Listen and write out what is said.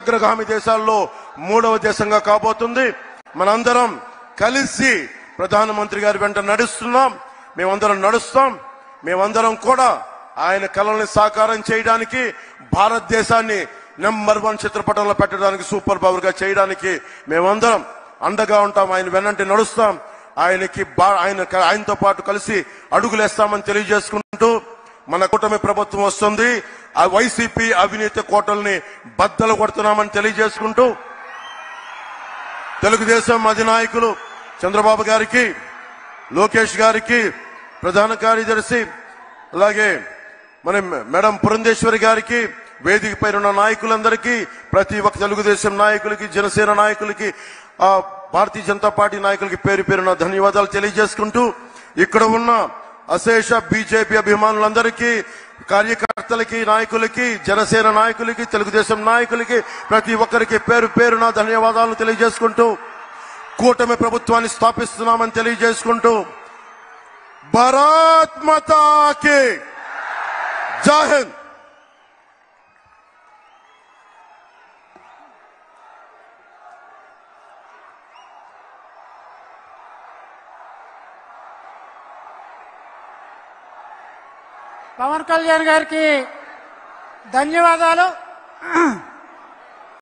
అగ్రగామి దేశాల్లో 3వ దేశంగా కాబోతుంది. మనందరం కలిసి ప్రధానమంత్రి గారి వెంట నడుస్తున్నాం. మేమందరం నడుస్తాం. మేమందరం కూడా ఆయన కలల్ని సాకారం చేయడానికి, భారతదేశాన్ని నెంబర్ 1 చిత్రపటంలో పెట్టడానికి, సూపర్ పవర్ గా చేయడానికి మేమందరం అండగా ఉంటాం. ఆయన వెన్నంటి నడుస్తాం. ఆయనతో పాటు కలిసి అడుగులేస్తామని తెలియజేసుకుంటూ, మన కూటమి ప్రభుత్వం వస్తుంది. ఆ వైసీపీ అవినీతి కోటల్ని బద్దలు కొడుతున్నామని తెలియజేసుకుంటూ, తెలుగుదేశం అధినాయకులు చంద్రబాబు గారికి, లోకేష్ గారికి, ప్రధాన కార్యదర్శి, అలాగే మన మేడం పురంధేశ్వరి గారికి, వేదికపై ఉన్న నాయకులందరికీ, ప్రతి ఒక్క తెలుగుదేశం నాయకులకి, జనసేన నాయకులకి, భారతీయ జనతా పార్టీ నాయకులకి పేరు పేరున ధన్యవాదాలు తెలియజేసుకుంటూ, ఇక్కడ ఉన్న అశేష బీజేపీ అభిమానులందరికీ, కార్యకర్తలకి, నాయకులకి, జనసేన నాయకులకి, తెలుగుదేశం నాయకులకి, ప్రతి ఒక్కరికి పేరు పేరున ధన్యవాదాలు తెలియజేసుకుంటూ, కూటమి ప్రభుత్వాన్ని స్థాపిస్తున్నామని తెలియజేసుకుంటూ, భారత్ మాతా కీ జై హింద్. పవన్ కళ్యాణ్ గారికి ధన్యవాదాలు.